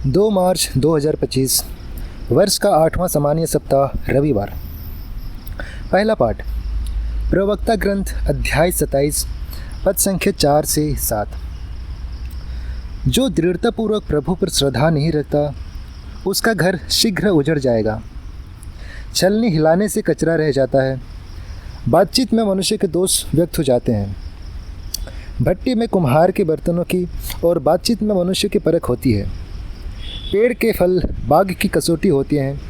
2 मार्च 2025 वर्ष का 8वां सामान्य सप्ताह रविवार। पहला पाठ प्रवक्ता ग्रंथ अध्याय 27 पद संख्या 4 से 7। जो दृढ़तापूर्वक प्रभु पर श्रद्धा नहीं रखता उसका घर शीघ्र उजड़ जाएगा। छलनी हिलाने से कचरा रह जाता है। बातचीत में मनुष्य के दोष व्यक्त हो जाते हैं। भट्टी में कुम्हार के बर्तनों की और बातचीत में मनुष्य की परख होती है। पेड़ के फल बाग की कसौटी होती हैं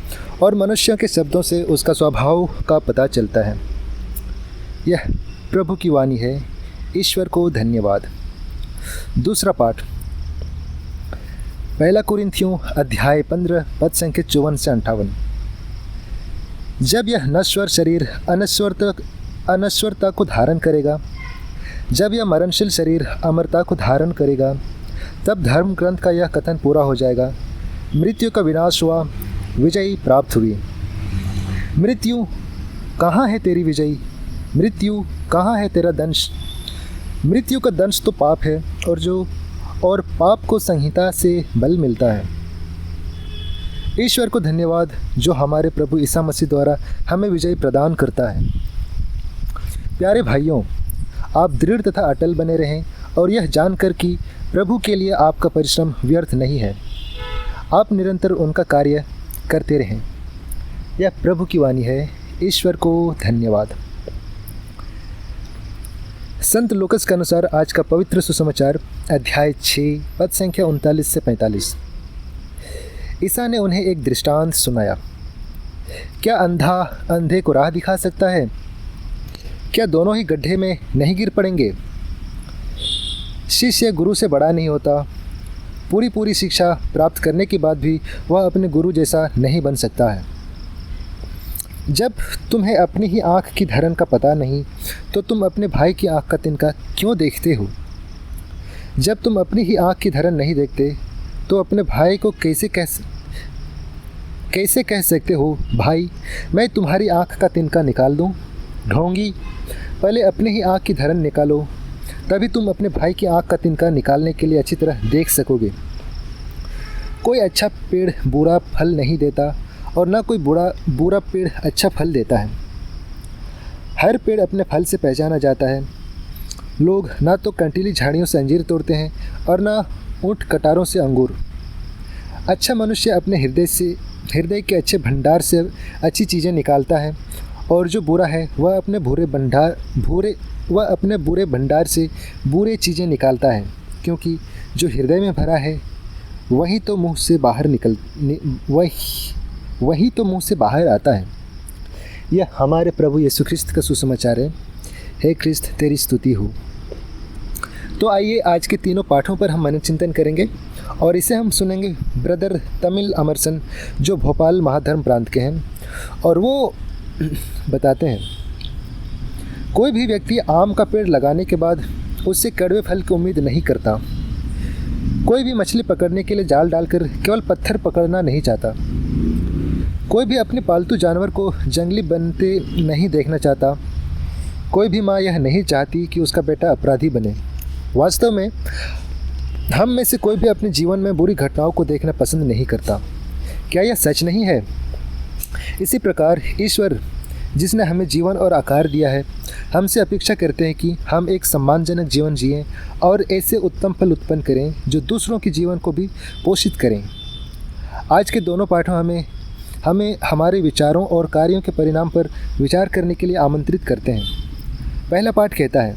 और मनुष्यों के शब्दों से उसका स्वभाव का पता चलता है। यह प्रभु की वाणी है। ईश्वर को धन्यवाद। दूसरा पाठ पहला कुरिन्थियों अध्याय 15 पद संख्या 54 से 58। जब यह नश्वर शरीर अनश्वरता को धारण करेगा, जब यह मरणशील शरीर अमरता को धारण करेगा, तब धर्म ग्रंथ का यह कथन पूरा हो जाएगा, मृत्यु का विनाश हुआ, विजयी प्राप्त हुई। मृत्यु कहाँ है तेरी विजयी? मृत्यु कहाँ है तेरा दंश? मृत्यु का दंश तो पाप है और पाप को संहिता से बल मिलता है। ईश्वर को धन्यवाद जो हमारे प्रभु ईसा मसीह द्वारा हमें विजय प्रदान करता है। प्यारे भाइयों, आप दृढ़ तथा अटल बने रहें और यह जानकर कि प्रभु के लिए आपका परिश्रम व्यर्थ नहीं है। आप निरंतर उनका कार्य करते रहें। यह प्रभु की वाणी है। ईश्वर को धन्यवाद। संत लूकास के अनुसार आज का पवित्र सुसमाचार अध्याय 6 पद संख्या 39 से 45। ईसा ने उन्हें एक दृष्टांत सुनाया। क्या अंधा अंधे को राह दिखा सकता है? क्या दोनों ही गड्ढे में नहीं गिर पड़ेंगे? शिष्य गुरु से बड़ा नहीं होता। पूरी शिक्षा प्राप्त करने के बाद भी वह अपने गुरु जैसा नहीं बन सकता है। जब तुम्हें अपनी ही आँख की धरन का पता नहीं तो तुम अपने भाई की आँख का तिनका क्यों देखते हो? जब तुम अपनी ही आँख की धरन नहीं देखते तो अपने भाई को कैसे कह सकते हो, भाई मैं तुम्हारी आँख का तिनका निकाल दूँ? ढोंगी, पहले अपनी ही आँख की धरन निकालो, तभी तुम अपने भाई की आँख का तिनका निकालने के लिए अच्छी तरह देख सकोगे। कोई अच्छा पेड़ बुरा फल नहीं देता और ना कोई बुरा पेड़ अच्छा फल देता है। हर पेड़ अपने फल से पहचाना जाता है। लोग ना तो कंटीली झाड़ियों से अंजीर तोड़ते हैं और ना ऊँट कटारों से अंगूर। अच्छा मनुष्य अपने हृदय के अच्छे भंडार से अच्छी चीज़ें निकालता है और जो बुरा है वह अपने बुरे भंडार से बुरे चीज़ें निकालता है, क्योंकि जो हृदय में भरा है वही तो मुंह से बाहर आता है। यह हमारे प्रभु यीशु ख्रिस्त का सुसमाचार है। हे ख्रिस्त, तेरी स्तुति हो। तो आइए आज के तीनों पाठों पर हम मनोचिंतन करेंगे और इसे हम सुनेंगे ब्रदर तमिल अमरसन, जो भोपाल महाधर्म प्रांत के हैं, और वो बताते हैं, कोई भी व्यक्ति आम का पेड़ लगाने के बाद उससे कड़वे फल की उम्मीद नहीं करता। कोई भी मछली पकड़ने के लिए जाल डालकर केवल पत्थर पकड़ना नहीं चाहता। कोई भी अपने पालतू जानवर को जंगली बनते नहीं देखना चाहता। कोई भी माँ यह नहीं चाहती कि उसका बेटा अपराधी बने। वास्तव में हम में से कोई भी अपने जीवन में बुरी घटनाओं को देखना पसंद नहीं करता। क्या यह सच नहीं है? इसी प्रकार ईश्वर, जिसने हमें जीवन और आकार दिया है, हमसे अपेक्षा करते हैं कि हम एक सम्मानजनक जीवन जिएं और ऐसे उत्तम फल उत्पन्न करें जो दूसरों के जीवन को भी पोषित करें। आज के दोनों पाठों हमें हमारे विचारों और कार्यों के परिणाम पर विचार करने के लिए आमंत्रित करते हैं। पहला पाठ कहता है,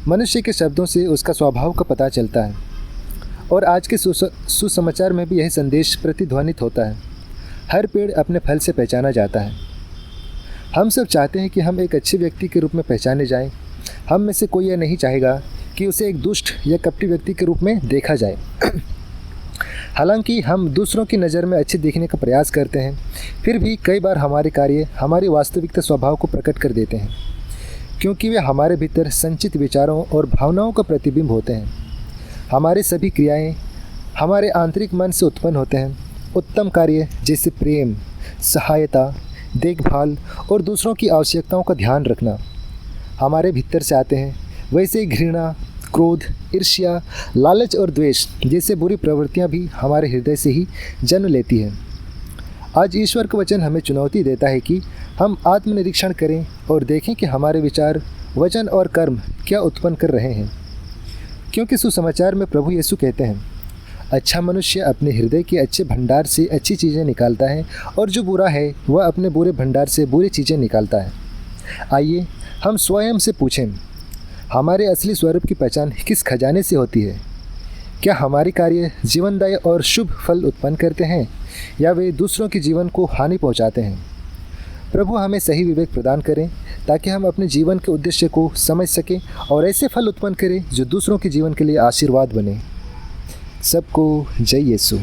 मनुष्य के शब्दों से उसका स्वभाव का पता चलता है। और आज के सुसमाचार में भी यह संदेश प्रतिध्वनित होता है। हर पेड़ अपने फल से पहचाना जाता है। हम सब चाहते हैं कि हम एक अच्छे व्यक्ति के रूप में पहचाने जाएं। हम में से कोई यह नहीं चाहेगा कि उसे एक दुष्ट या कपटी व्यक्ति के रूप में देखा जाए। हालांकि हम दूसरों की नज़र में अच्छे दिखने का प्रयास करते हैं, फिर भी कई बार हमारे कार्य हमारी वास्तविकता स्वभाव को प्रकट कर देते हैं, क्योंकि वे हमारे भीतर संचित विचारों और भावनाओं का प्रतिबिंब होते हैं। हमारे सभी क्रियाएं हमारे आंतरिक मन से उत्पन्न होते हैं। उत्तम कार्य जैसे प्रेम, सहायता, देखभाल और दूसरों की आवश्यकताओं का ध्यान रखना हमारे भीतर से आते हैं। वैसे ही घृणा, क्रोध, ईर्ष्या, लालच और द्वेष जैसे बुरी प्रवृत्तियां भी हमारे हृदय से ही जन्म लेती हैं। आज ईश्वर का वचन हमें चुनौती देता है कि हम आत्मनिरीक्षण करें और देखें कि हमारे विचार, वचन और कर्म क्या उत्पन्न कर रहे हैं। क्योंकि सुसमाचार में प्रभु यीशु कहते हैं, अच्छा मनुष्य अपने हृदय के अच्छे भंडार से अच्छी चीज़ें निकालता है और जो बुरा है वह अपने बुरे भंडार से बुरी चीज़ें निकालता है। आइए हम स्वयं से पूछें, हमारे असली स्वरूप की पहचान किस खजाने से होती है? क्या हमारे कार्य जीवनदायी और शुभ फल उत्पन्न करते हैं या वे दूसरों के जीवन को हानि पहुंचाते हैं? प्रभु हमें सही विवेक प्रदान करें ताकि हम अपने जीवन के उद्देश्य को समझ सकें और ऐसे फल उत्पन्न करें जो दूसरों के जीवन के लिए आशीर्वाद बने। सबको जय यीशु।